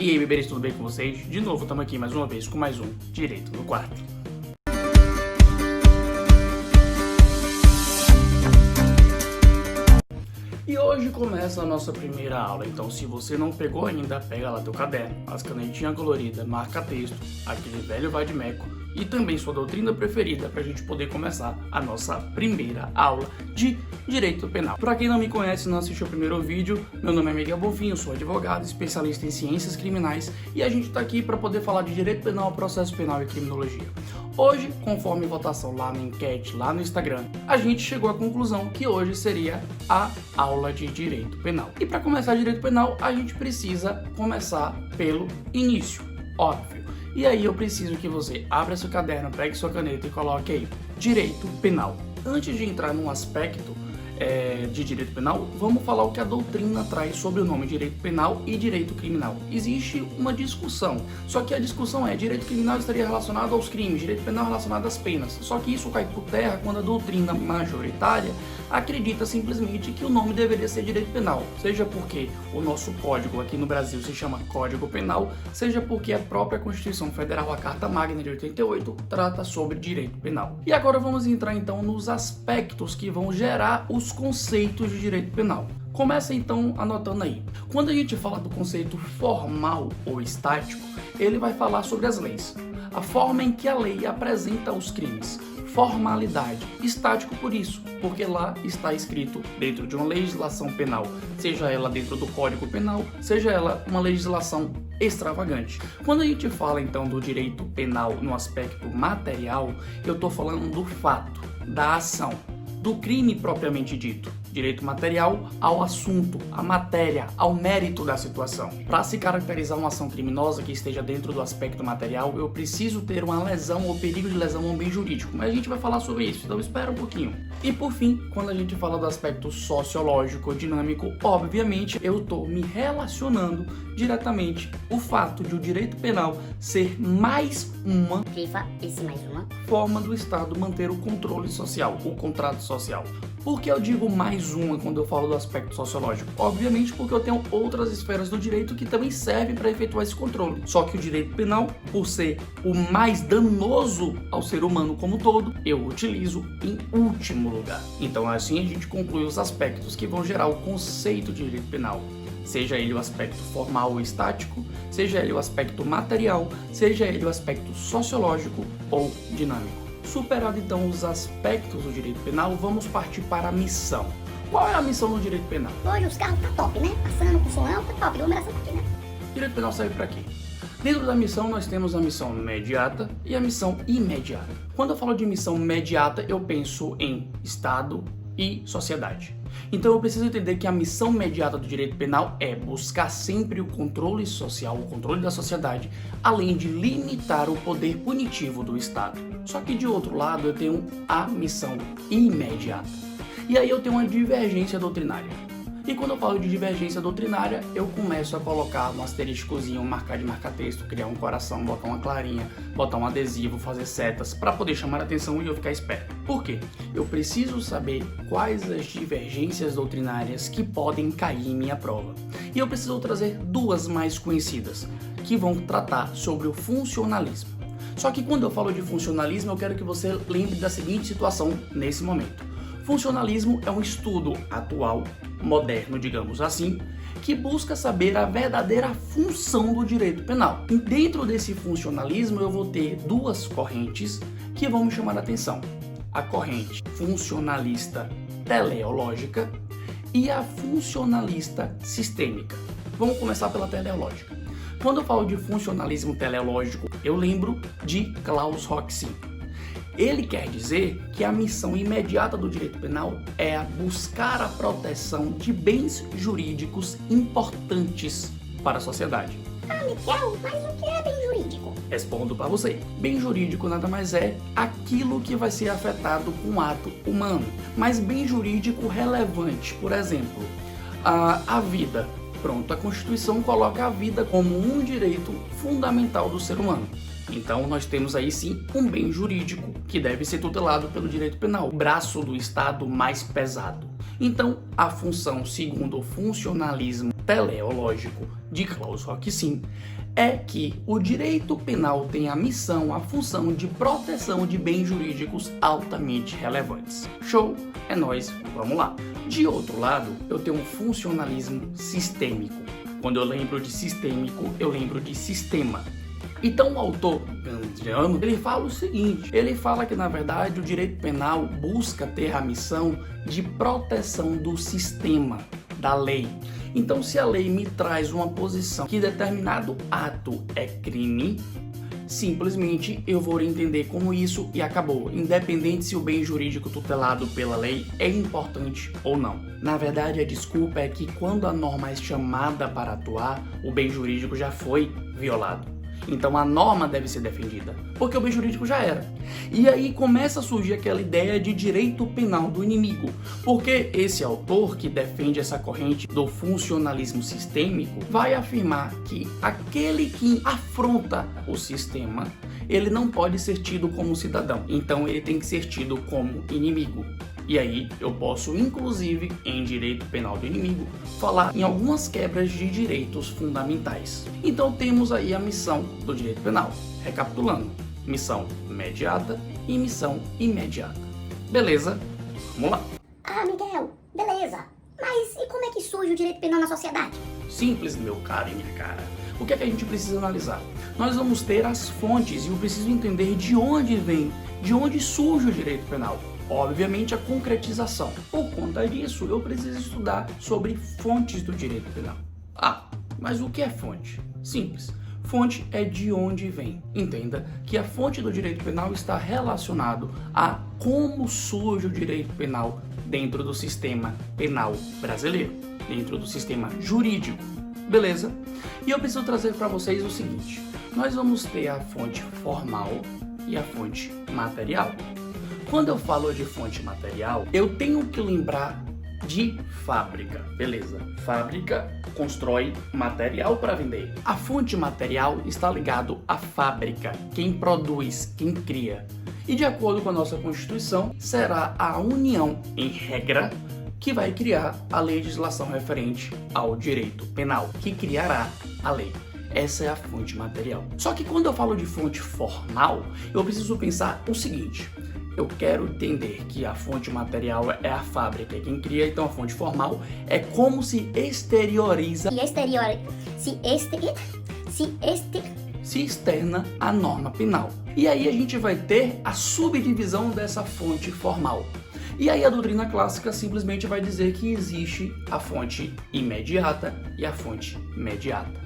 E aí, bebês, tudo bem com vocês? De novo, estamos aqui mais uma vez com mais um Direito no Quarto. E hoje começa a nossa primeira aula, então se você não pegou ainda, pega lá teu caderno, as canetinhas coloridas, marca texto, aquele velho vade-meco e também sua doutrina preferida para a gente poder começar a nossa primeira aula de Direito Penal. Para quem não me conhece, não assistiu o primeiro vídeo, meu nome é Miguel Bonfim, sou advogado, especialista em ciências criminais e a gente está aqui para poder falar de Direito Penal, Processo Penal e Criminologia. Hoje, conforme votação lá na enquete, lá no Instagram, a gente chegou à conclusão que hoje seria a aula de Direito Penal. E para começar Direito Penal, a gente precisa começar pelo início, óbvio. E aí eu preciso que você abra seu caderno, pegue sua caneta e coloque aí Direito Penal. Antes de entrar num aspecto de direito penal, vamos falar o que a doutrina traz sobre o nome direito penal e direito criminal. Existe uma discussão, só que a discussão é: direito criminal estaria relacionado aos crimes, direito penal relacionado às penas. Só que isso cai por terra quando a doutrina majoritária acredita simplesmente que o nome deveria ser direito penal, seja porque o nosso código aqui no Brasil se chama Código Penal, seja porque a própria Constituição Federal, a Carta Magna de 88, trata sobre direito penal. E agora vamos entrar então nos aspectos que vão gerar os conceitos de direito penal. Começa então anotando aí. Quando a gente fala do conceito formal ou estático, ele vai falar sobre as leis, a forma em que a lei apresenta os crimes. Formalidade, estático por isso, porque lá está escrito dentro de uma legislação penal, seja ela dentro do Código Penal, seja ela uma legislação extravagante. Quando a gente fala então do direito penal no aspecto material, eu estou falando do fato, da ação, do crime propriamente dito. Direito material ao assunto, à matéria, ao mérito da situação. Para se caracterizar uma ação criminosa que esteja dentro do aspecto material, eu preciso ter uma lesão ou perigo de lesão ao bem jurídico, mas a gente vai falar sobre isso, então espera um pouquinho. E por fim, quando a gente fala do aspecto sociológico, dinâmico, obviamente eu estou me relacionando diretamente o fato de o direito penal ser mais uma forma do Estado manter o controle social, o contrato social. Por que eu digo mais uma quando eu falo do aspecto sociológico? Obviamente porque eu tenho outras esferas do direito que também servem para efetuar esse controle. Só que o direito penal, por ser o mais danoso ao ser humano como um todo, eu utilizo em último lugar. Então assim a gente conclui os aspectos que vão gerar o conceito de direito penal. Seja ele o aspecto formal ou estático, seja ele o aspecto material, seja ele o aspecto sociológico ou dinâmico. Superado então os aspectos do direito penal, vamos partir para a missão. Qual é a missão do direito penal? Hoje os carros tá top, né? Passando com som, tá top, aglomeração tá aqui, né? Direito penal serve para quê? Dentro da missão nós temos a missão imediata e a missão imediata. Quando eu falo de missão imediata, eu penso em Estado e sociedade. Então eu preciso entender que a missão imediata do direito penal é buscar sempre o controle social, o controle da sociedade, além de limitar o poder punitivo do Estado. Só que de outro lado eu tenho a missão imediata. E aí eu tenho uma divergência doutrinária. E quando eu falo de divergência doutrinária, eu começo a colocar um asteriscozinho, marcar de marca-texto, criar um coração, botar uma clarinha, botar um adesivo, fazer setas, para poder chamar a atenção e eu ficar esperto. Por quê? Eu preciso saber quais as divergências doutrinárias que podem cair em minha prova. E eu preciso trazer duas mais conhecidas, que vão tratar sobre o funcionalismo. Só que quando eu falo de funcionalismo, eu quero que você lembre da seguinte situação nesse momento. Funcionalismo é um estudo atual, moderno, digamos assim, que busca saber a verdadeira função do direito penal. E dentro desse funcionalismo eu vou ter duas correntes que vão me chamar a atenção. A corrente funcionalista teleológica e a funcionalista sistêmica. Vamos começar pela teleológica. Quando eu falo de funcionalismo teleológico, eu lembro de Klaus Roxin. Ele quer dizer que a missão imediata do direito penal é a buscar a proteção de bens jurídicos importantes para a sociedade. Miguel, mas o que é bem jurídico? Respondo para você. Bem jurídico nada mais é aquilo que vai ser afetado com um ato humano. Mas bem jurídico relevante, por exemplo, a vida. Pronto, a Constituição coloca a vida como um direito fundamental do ser humano. Então nós temos aí sim um bem jurídico que deve ser tutelado pelo direito penal, o braço do Estado mais pesado. Então a função, segundo o funcionalismo teleológico de Klaus Rocksin, é que o direito penal tem a missão, a função de proteção de bens jurídicos altamente relevantes. Show? É nóis, vamos lá. De outro lado, eu tenho um funcionalismo sistêmico. Quando eu lembro de sistêmico, eu lembro de sistema. Então o autor kantiano, ele fala o seguinte, ele fala que na verdade o direito penal busca ter a missão de proteção do sistema, da lei. Então se a lei me traz uma posição que determinado ato é crime, simplesmente eu vou entender como isso e acabou, independente se o bem jurídico tutelado pela lei é importante ou não. Na verdade, a desculpa é que quando a norma é chamada para atuar, o bem jurídico já foi violado. Então a norma deve ser defendida, porque o bem jurídico já era. E aí começa a surgir aquela ideia de direito penal do inimigo, porque esse autor que defende essa corrente do funcionalismo sistêmico vai afirmar que aquele que afronta o sistema, ele não pode ser tido como cidadão, então ele tem que ser tido como inimigo. E aí eu posso, inclusive, em direito penal do inimigo, falar em algumas quebras de direitos fundamentais. Então temos aí a missão do direito penal. Recapitulando, missão mediata e missão imediata. Beleza? Vamos lá. Ah, Miguel, beleza. Mas e como é que surge o direito penal na sociedade? Simples, meu caro e minha cara. O que é que a gente precisa analisar? Nós vamos ter as fontes e eu preciso entender de onde vem, de onde surge o direito penal. Obviamente a concretização. Por conta disso, eu preciso estudar sobre fontes do direito penal. Ah, mas o que é fonte? Simples. Fonte é de onde vem. Entenda que a fonte do direito penal está relacionado a como surge o direito penal dentro do sistema penal brasileiro, dentro do sistema jurídico. Beleza? E eu preciso trazer para vocês o seguinte. Nós vamos ter a fonte formal e a fonte material. Quando eu falo de fonte material, eu tenho que lembrar de fábrica, beleza? Fábrica constrói material para vender. A fonte material está ligado à fábrica, quem produz, quem cria. E de acordo com a nossa Constituição, será a União, em regra, que vai criar a legislação referente ao direito penal, que criará a lei. Essa é a fonte material. Só que quando eu falo de fonte formal, eu preciso pensar o seguinte. Eu quero entender que a fonte material é a fábrica, quem cria, então a fonte formal é como se exterioriza, se externa a norma penal. E aí a gente vai ter a subdivisão dessa fonte formal. E aí a doutrina clássica simplesmente vai dizer que existe a fonte imediata e a fonte mediata.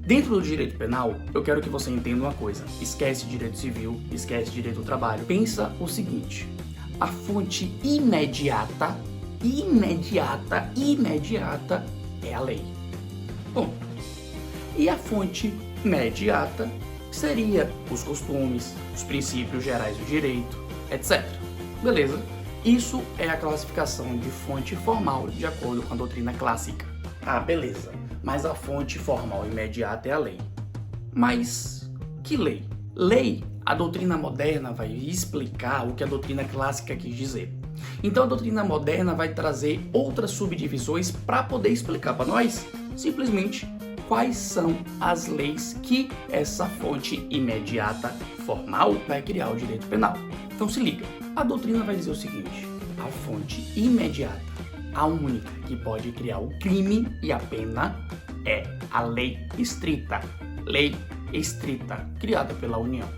Dentro do direito penal, eu quero que você entenda uma coisa. Esquece direito civil, esquece direito do trabalho. Pensa o seguinte, a fonte imediata é a lei. Bom, e a fonte mediata seria os costumes, os princípios gerais do direito, etc. Beleza? Isso é a classificação de fonte formal de acordo com a doutrina clássica. Ah, beleza. Mas a fonte formal imediata é a lei. Mas que lei? Lei, a doutrina moderna vai explicar o que a doutrina clássica quis dizer. Então a doutrina moderna vai trazer outras subdivisões para poder explicar para nós, simplesmente, quais são as leis que essa fonte imediata formal vai criar o direito penal. Então se liga, a doutrina vai dizer o seguinte, a fonte imediata, a única que pode criar o crime e a pena é a lei estrita, criada pela União.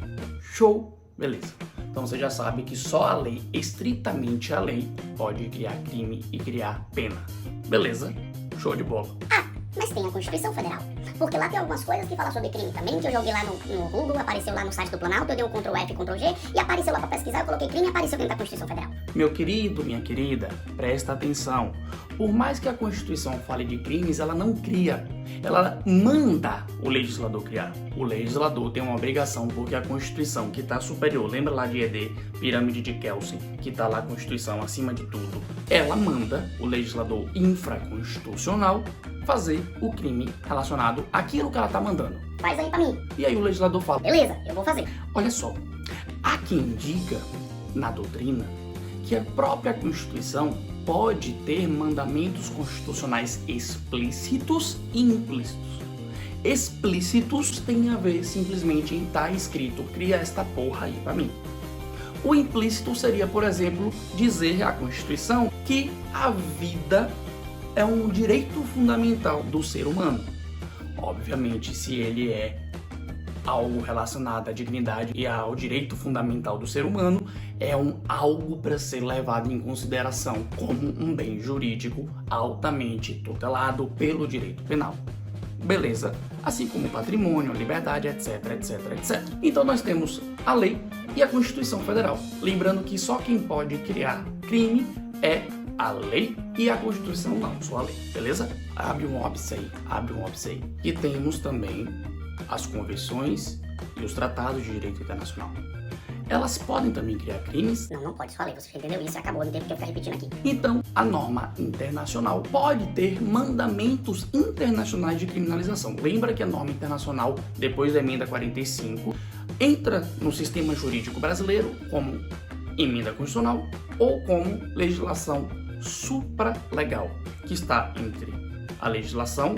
Show? Beleza. Então você já sabe que só a lei, estritamente a lei, pode criar crime e criar pena. Beleza? Show de bola. Ah, mas tem a Constituição Federal. Porque lá tem algumas coisas que falam sobre crime também, que eu joguei lá no Google, apareceu lá no site do Planalto, eu dei o Ctrl F, Ctrl G, e apareceu lá para pesquisar, eu coloquei crime e apareceu dentro da Constituição Federal. Meu querido, minha querida, presta atenção. Por mais que a Constituição fale de crimes, ela não cria. ela manda o legislador criar. O legislador tem uma obrigação porque a Constituição, que está superior, lembra lá de ED, pirâmide de Kelsen, que está lá a Constituição acima de tudo, ela manda o legislador infraconstitucional fazer o crime relacionado àquilo que ela está mandando. Faz aí pra mim. E aí o legislador fala, Beleza, eu vou fazer. olha só, há quem diga na doutrina que a própria Constituição pode ter mandamentos constitucionais explícitos e implícitos. Explícitos tem a ver simplesmente em estar escrito, cria esta porra aí pra mim. O implícito seria, por exemplo, dizer à Constituição que a vida é um direito fundamental do ser humano. Obviamente, se ele é algo relacionado à dignidade e ao direito fundamental do ser humano, é algo para ser levado em consideração como um bem jurídico altamente tutelado pelo direito penal. Beleza? Assim como o patrimônio, a liberdade, etc, etc, etc. Então nós temos a lei e a Constituição Federal. Lembrando que só quem pode criar crime é a lei e a Constituição não, só a lei, beleza? Abre um óbice aí. E temos também as convenções e os tratados de direito internacional. Elas podem também criar crimes. Não pode, só a lei, você entendeu isso? Acabou, não tem porque eu ficar repetindo aqui. Então, a norma internacional pode ter mandamentos internacionais de criminalização. Lembra que a norma internacional, depois da emenda 45, entra no sistema jurídico brasileiro como emenda constitucional ou como legislação supralegal, que está entre a legislação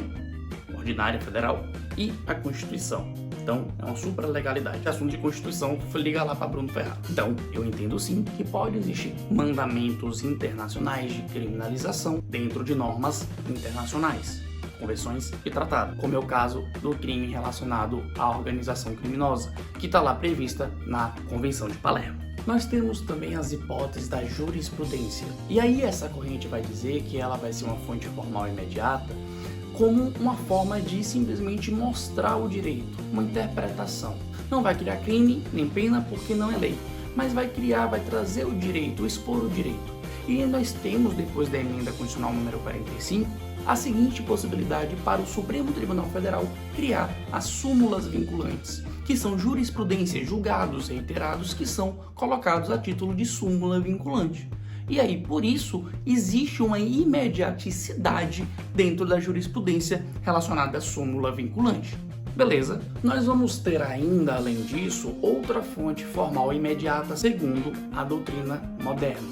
ordinária federal e a Constituição. Então, é uma supralegalidade. Assunto de Constituição, liga lá para Bruno Ferraro. Então, eu entendo sim que pode existir mandamentos internacionais de criminalização dentro de normas internacionais, convenções e tratados, como é o caso do crime relacionado à organização criminosa, que está lá prevista na Convenção de Palermo. Nós temos também as hipóteses da jurisprudência. E aí essa corrente vai dizer que ela vai ser uma fonte formal imediata como uma forma de simplesmente mostrar o direito, uma interpretação. Não vai criar crime nem pena porque não é lei, mas vai trazer o direito, expor o direito. E nós temos, depois da emenda constitucional número 45, a seguinte possibilidade para o Supremo Tribunal Federal criar as súmulas vinculantes, que são jurisprudências, julgados reiterados que são colocados a título de súmula vinculante. E aí, por isso, existe uma imediaticidade dentro da jurisprudência relacionada à súmula vinculante. Beleza? Nós vamos ter ainda, além disso, outra fonte formal imediata segundo a doutrina moderna.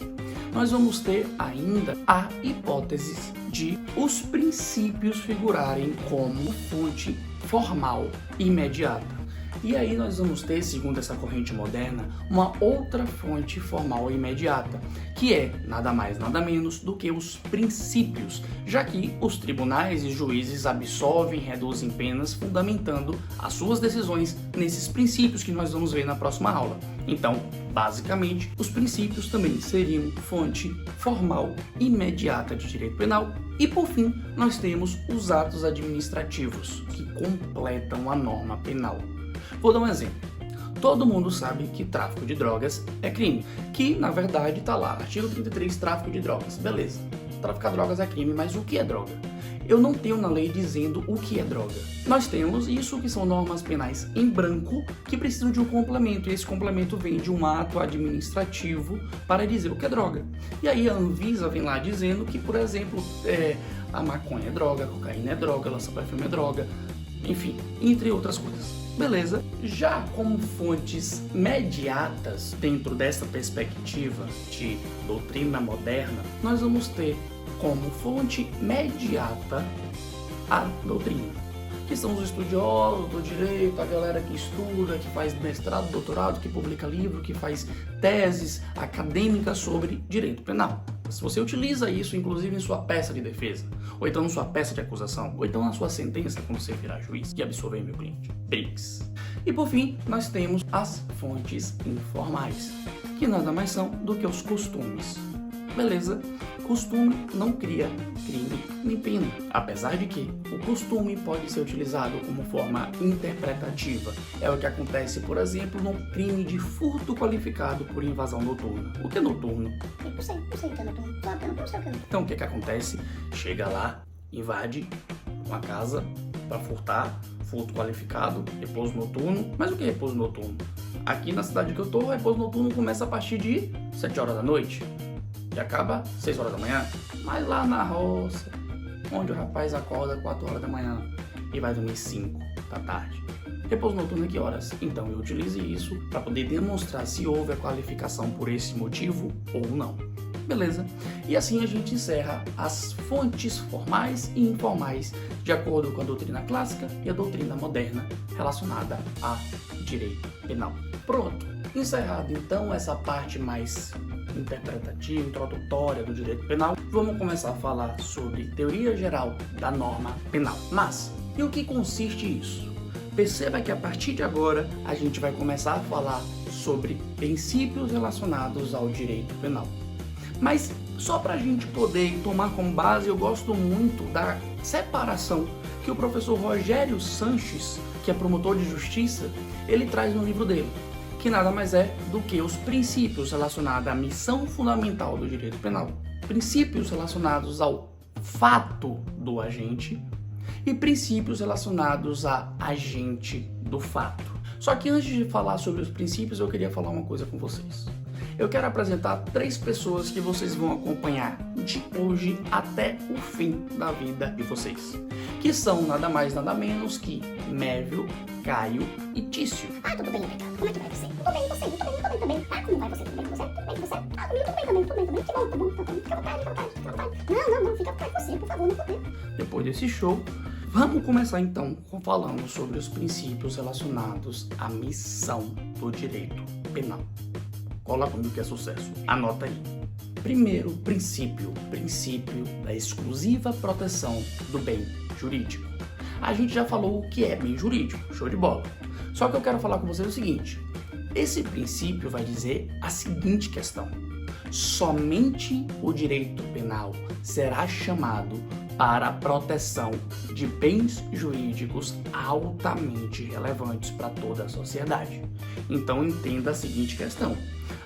Nós vamos ter ainda a hipótese de os princípios figurarem como fonte formal imediata. E aí nós vamos ter, segundo essa corrente moderna, uma outra fonte formal imediata, que é nada mais nada menos do que os princípios, já que os tribunais e juízes absolvem e reduzem penas fundamentando as suas decisões nesses princípios que nós vamos ver na próxima aula. Então, basicamente, os princípios também seriam fonte formal imediata de direito penal. E por fim, nós temos os atos administrativos, que completam a norma penal. Vou dar um exemplo. Todo mundo sabe que tráfico de drogas é crime, que na verdade está lá, artigo 33, tráfico de drogas. Beleza, traficar drogas é crime, mas o que é droga? Eu não tenho na lei dizendo o que é droga. Nós temos isso que são normas penais em branco que precisam de um complemento, e esse complemento vem de um ato administrativo para dizer o que é droga. E aí a Anvisa vem lá dizendo que, por exemplo, a maconha é droga, a cocaína é droga, lança-perfume é droga, enfim, entre outras coisas. Beleza, já como fontes mediatas dentro dessa perspectiva de doutrina moderna, nós vamos ter como fonte mediata a doutrina, que são os estudiosos do direito, a galera que estuda, que faz mestrado, doutorado, que publica livro, que faz teses acadêmicas sobre direito penal. Se você utiliza isso, inclusive em sua peça de defesa, ou então na sua peça de acusação, ou então na sua sentença quando você virar juiz e absolver meu cliente. BRICS. E por fim, nós temos as fontes informais, que nada mais são do que os costumes. Beleza? Costume não cria crime nem pena, apesar de que o costume pode ser utilizado como forma interpretativa. É o que acontece, por exemplo, num crime de furto qualificado por invasão noturna. O que é noturno? Não sei o que é noturno. Não sei o que é. Então o que acontece? Chega lá, invade uma casa, para furtar, furto qualificado, repouso noturno. Mas o que é repouso noturno? Aqui na cidade que eu tô, o repouso noturno começa a partir de 7 horas da noite e acaba 6 horas da manhã. Mas lá na roça, onde o rapaz acorda 4 horas da manhã e vai dormir 5 da tarde. Repouso noturno é que horas? Então eu utilize isso para poder demonstrar se houve a qualificação por esse motivo ou não. Beleza? E assim a gente encerra as fontes formais e informais de acordo com a doutrina clássica e a doutrina moderna relacionada a direito penal. Pronto! Encerrado então essa parte mais interpretativa, introdutória do direito penal, vamos começar a falar sobre teoria geral da norma penal. Mas, em o que consiste isso? Perceba que a partir de agora a gente vai começar a falar sobre princípios relacionados ao direito penal. Mas só para a gente poder tomar como base, eu gosto muito da separação que o professor Rogério Sanches, que é promotor de justiça, ele traz no livro dele, que nada mais é do que os princípios relacionados à missão fundamental do direito penal, princípios relacionados ao fato do agente e princípios relacionados a agente do fato. Só que antes de falar sobre os princípios, eu queria falar uma coisa com vocês. Eu quero apresentar 3 pessoas que vocês vão acompanhar de hoje até o fim da vida de vocês, que são nada mais nada menos que Mévio, Caio e Tício. Ah, tudo bem, obrigado. Como é que vai você? Tudo bem, você? Tudo bem, tudo bem também. Ah, como vai você? Tudo bem com você? Tudo bem com você? Ah, comigo tudo bem também, tudo bem também. Que bom, tá bom, tá bom. Fica à vontade, fica à vontade, fica à vontade. Não, fica à vontade você, por favor, não pode. Depois desse show, vamos começar então falando sobre os princípios relacionados à missão do direito penal. Cola comigo que é sucesso. Anota aí. Primeiro princípio da exclusiva proteção do bem jurídico. A gente já falou o que é bem jurídico, show de bola. Só que eu quero falar com vocês o seguinte: esse princípio vai dizer a seguinte questão: somente o direito penal será chamado para a proteção de bens jurídicos altamente relevantes para toda a sociedade. Então entenda a seguinte questão: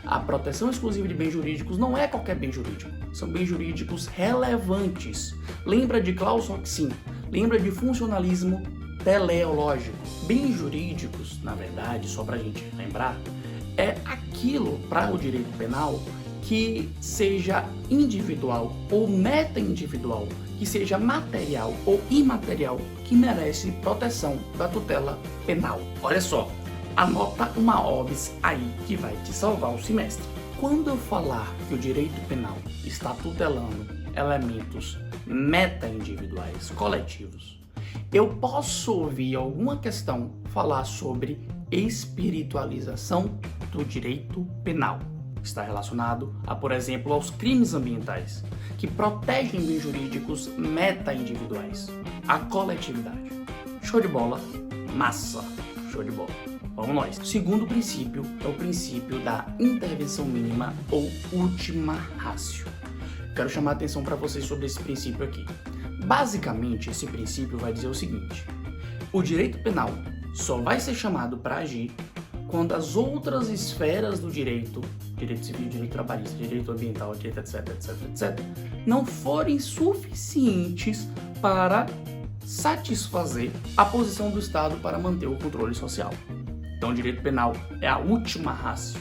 a proteção exclusiva de bens jurídicos não é qualquer bem jurídico, são bens jurídicos relevantes. Lembra de Klaus Roxin? Lembra de funcionalismo teleológico? Bens jurídicos, na verdade, só para a gente lembrar, é aquilo para o direito penal que seja individual ou meta-individual, que seja material ou imaterial, que merece proteção da tutela penal. Olha só, anota uma OBS aí que vai te salvar o semestre. Quando eu falar que o direito penal está tutelando elementos meta-individuais, coletivos, eu posso ouvir alguma questão falar sobre espiritualização do direito penal. Está relacionado a, por exemplo, aos crimes ambientais, que protegem bens jurídicos meta-individuais, a coletividade. Show de bola? Massa! Show de bola! Vamos nós. O segundo princípio é o princípio da intervenção mínima ou ultima ratio. Quero chamar a atenção para vocês sobre esse princípio aqui. Basicamente, esse princípio vai dizer o seguinte: o direito penal só vai ser chamado para agir quando as outras esferas do direito civil, direito trabalhista, direito ambiental, direito etc, não forem suficientes para satisfazer a posição do Estado para manter o controle social. Então, o direito penal é a última ratio,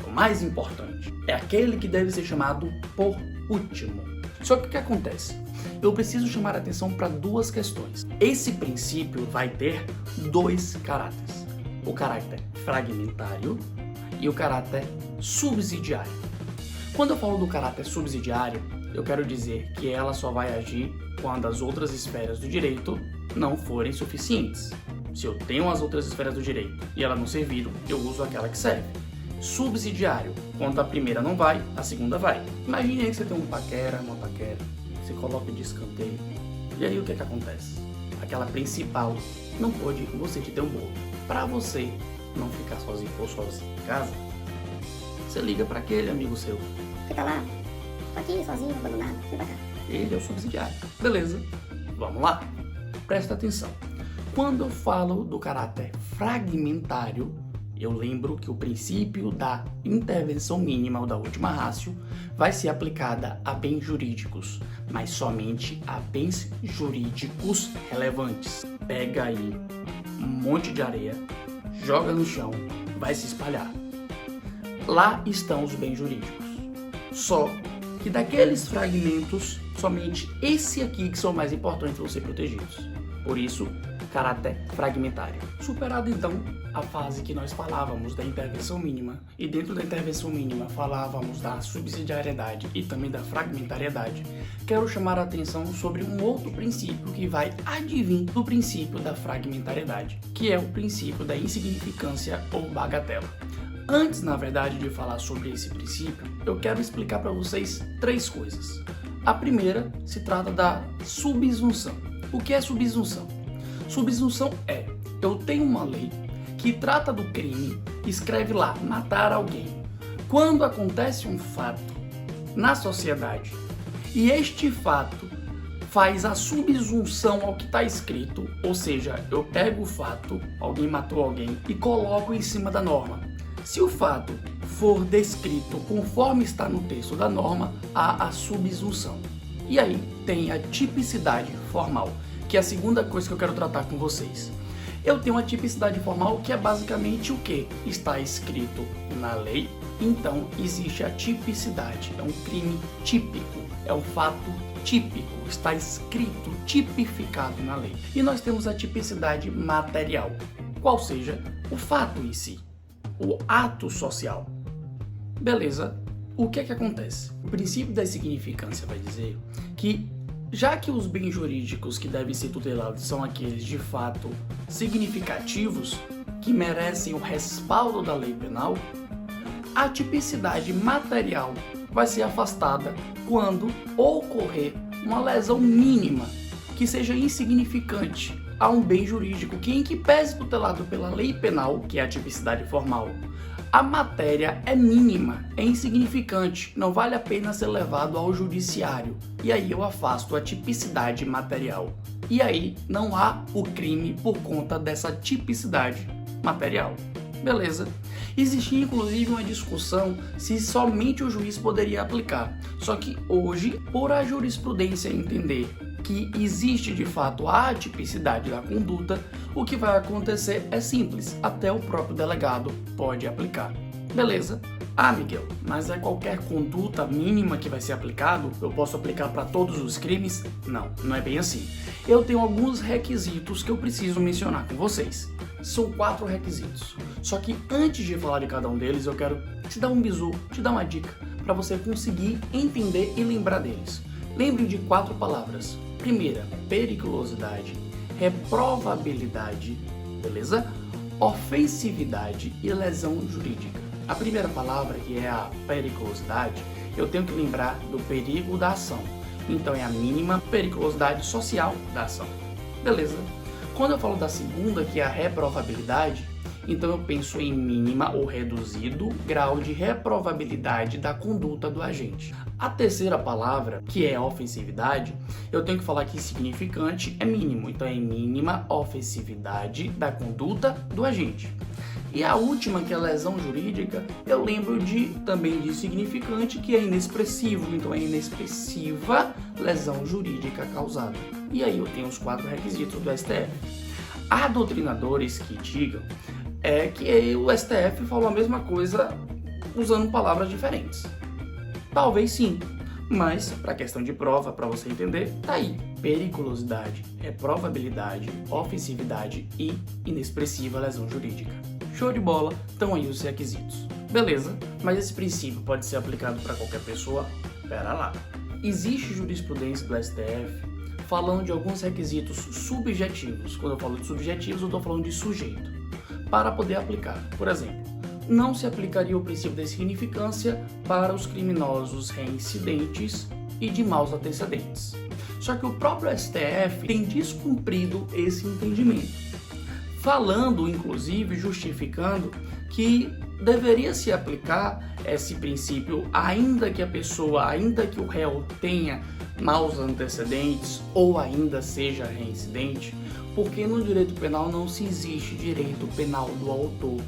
o mais importante, é aquele que deve ser chamado por último. Só que o que acontece? Eu preciso chamar a atenção para 2 questões. Esse princípio vai ter 2 caráteres: o caráter fragmentário e o caráter subsidiário. Quando eu falo do caráter subsidiário, eu quero dizer que ela só vai agir quando as outras esferas do direito não forem suficientes. Se eu tenho as outras esferas do direito e elas não serviram, eu uso aquela que serve. Subsidiário, quando a primeira não vai, a segunda vai. Imagine aí que você tem uma paquera, você coloca de escanteio, e aí o que acontece? Aquela principal não pode ir com você te ter um bolo. Para você não ficar sozinho ou sozinho em casa, você liga para aquele amigo seu. Fica lá, tô aqui sozinho, abandonado, vem pra cá. Ele é o subsidiário. Beleza, vamos lá? Presta atenção. Quando eu falo do caráter fragmentário, eu lembro que o princípio da intervenção mínima ou da última ratio vai ser aplicada a bens jurídicos, mas somente a bens jurídicos relevantes. Pega aí um monte de areia, joga no chão, vai se espalhar. Lá estão os bens jurídicos. Só que daqueles fragmentos, somente esse aqui que são mais importantes vão ser protegidos. Por isso, caráter fragmentário. Superado então a fase que nós falávamos da intervenção mínima, e dentro da intervenção mínima falávamos da subsidiariedade e também da fragmentariedade, quero chamar a atenção sobre um outro princípio que vai advir do princípio da fragmentariedade, que é o princípio da insignificância ou bagatela. Antes, na verdade, de falar sobre esse princípio, eu quero explicar para vocês 3 coisas. A primeira se trata da subsunção. O que é subsunção? Subsunção é, eu tenho uma lei que trata do crime, escreve lá, matar alguém. Quando acontece um fato na sociedade e este fato faz a subsunção ao que está escrito, ou seja, eu pego o fato, alguém matou alguém, e coloco em cima da norma. Se o fato for descrito conforme está no texto da norma, há a subsunção. E aí tem a tipicidade formal, que é a segunda coisa que eu quero tratar com vocês. Eu tenho uma tipicidade formal que é basicamente o que? Está escrito na lei, então existe a tipicidade. É um crime típico, é um fato típico, está escrito, tipificado na lei. E nós temos a tipicidade material, qual seja o fato em si, o ato social. Beleza? O que é que acontece? O princípio da significância vai dizer que, já que os bens jurídicos que devem ser tutelados são aqueles de fato significativos, que merecem o respaldo da lei penal, a tipicidade material vai ser afastada quando ocorrer uma lesão mínima que seja insignificante a um bem jurídico que, em que pese tutelado pela lei penal, que é a tipicidade formal, a matéria é mínima, é insignificante, não vale a pena ser levado ao judiciário. E aí eu afasto a tipicidade material. E aí não há o crime por conta dessa tipicidade material. Beleza? Existia inclusive uma discussão se somente o juiz poderia aplicar. Só que hoje, por a jurisprudência entender que existe de fato a atipicidade da conduta, o que vai acontecer é simples, até o próprio delegado pode aplicar. Beleza? Ah, Miguel, mas é qualquer conduta mínima que vai ser aplicado? Eu posso aplicar para todos os crimes? Não, não é bem assim. Eu tenho alguns requisitos que eu preciso mencionar com vocês. São 4 requisitos. Só que antes de falar de cada um deles, eu quero te dar um bizu, te dar uma dica, para você conseguir entender e lembrar deles. Lembre de 4 palavras. Primeira, periculosidade, reprovabilidade, beleza? Ofensividade e lesão jurídica. A primeira palavra, que é a periculosidade, eu tenho que lembrar do perigo da ação. Então é a mínima periculosidade social da ação. Beleza? Quando eu falo da segunda, que é a reprovabilidade, então eu penso em mínima ou reduzido grau de reprovabilidade da conduta do agente. A terceira palavra, que é ofensividade, eu tenho que falar que significante é mínimo, então é mínima ofensividade da conduta do agente. E a última, que é a lesão jurídica, eu lembro também de significante, que é inexpressivo, então é inexpressiva lesão jurídica causada. E aí eu tenho os 4 requisitos do STF. Há doutrinadores que digam que o STF falou a mesma coisa usando palavras diferentes. Talvez sim, mas para questão de prova, para você entender, tá aí. Periculosidade, reprovabilidade, ofensividade e inexpressiva lesão jurídica. Show de bola, estão aí os requisitos. Beleza, mas esse princípio pode ser aplicado para qualquer pessoa? Pera lá. Existe jurisprudência do STF falando de alguns requisitos subjetivos. Quando eu falo de subjetivos, eu estou falando de sujeito, para poder aplicar. Por exemplo, não se aplicaria o princípio da insignificância para os criminosos reincidentes e de maus antecedentes. Só que o próprio STF tem descumprido esse entendimento, falando, inclusive, justificando que deveria se aplicar esse princípio ainda que o réu tenha maus antecedentes ou ainda seja reincidente, porque no direito penal não se existe direito penal do autor.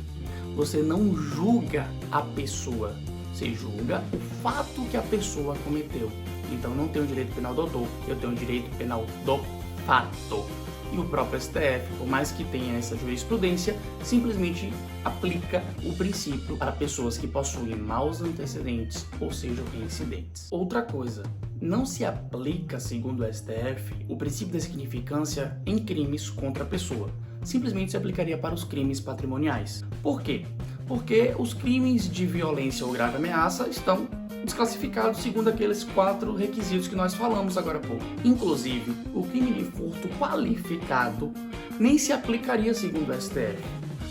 você não julga a pessoa, você julga o fato que a pessoa cometeu. Então não tenho direito penal do autor, eu tenho direito penal do fato. E o próprio STF, por mais que tenha essa jurisprudência, simplesmente aplica o princípio para pessoas que possuem maus antecedentes ou sejam reincidentes. Outra coisa, não se aplica, segundo o STF, o princípio da significância em crimes contra a pessoa. Simplesmente se aplicaria para os crimes patrimoniais. Por quê? Porque os crimes de violência ou grave ameaça estão desclassificados segundo aqueles 4 requisitos que nós falamos agora há pouco. Inclusive, o crime de furto qualificado nem se aplicaria segundo o STF.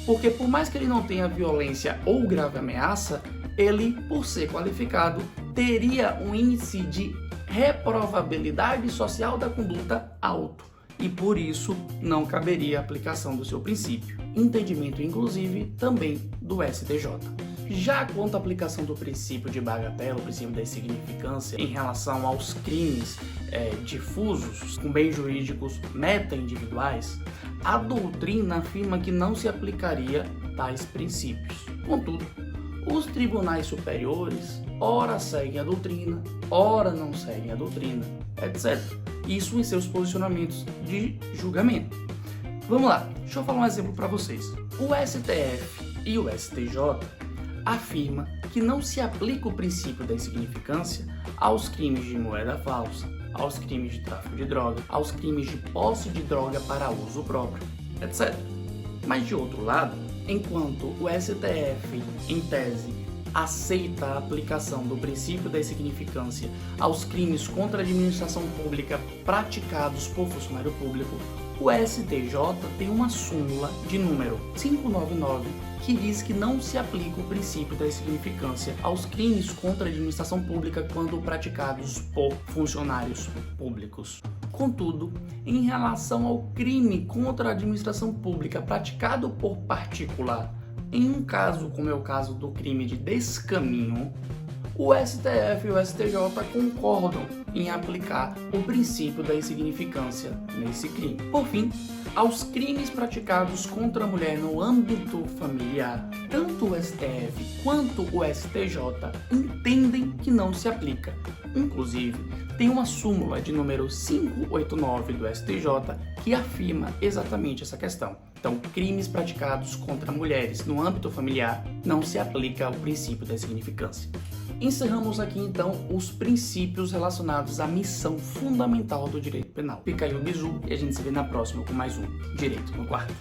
Porque por mais que ele não tenha violência ou grave ameaça, ele, por ser qualificado, teria um índice de reprovabilidade social da conduta alto. E por isso não caberia a aplicação do seu princípio. Entendimento, inclusive, também do STJ. Já quanto à aplicação do princípio de bagatela, o princípio da insignificância, em relação aos crimes difusos, com bens jurídicos meta-individuais, a doutrina afirma que não se aplicaria tais princípios. Contudo, os tribunais superiores ora seguem a doutrina, ora não seguem a doutrina, etc. Isso em seus posicionamentos de julgamento. Vamos lá, deixa eu falar um exemplo para vocês. O STF e o STJ afirma que não se aplica o princípio da insignificância aos crimes de moeda falsa, aos crimes de tráfico de droga, aos crimes de posse de droga para uso próprio, etc. Mas de outro lado, enquanto o STF, em tese, aceita a aplicação do princípio da insignificância aos crimes contra a administração pública praticados por funcionário público, o STJ tem uma súmula de número 599 que diz que não se aplica o princípio da insignificância aos crimes contra a administração pública quando praticados por funcionários públicos. Contudo, em relação ao crime contra a administração pública praticado por particular, em um caso como é o caso do crime de descaminho, o STF e o STJ concordam em aplicar o princípio da insignificância nesse crime. Por fim, aos crimes praticados contra a mulher no âmbito familiar, tanto o STF quanto o STJ entendem que não se aplica. Inclusive, tem uma súmula de número 589 do STJ que afirma exatamente essa questão. Então, crimes praticados contra mulheres no âmbito familiar não se aplica o princípio da insignificância. Encerramos aqui então os princípios relacionados à missão fundamental do direito penal. Fica aí o bizu e a gente se vê na próxima com mais um Direito no Quarto.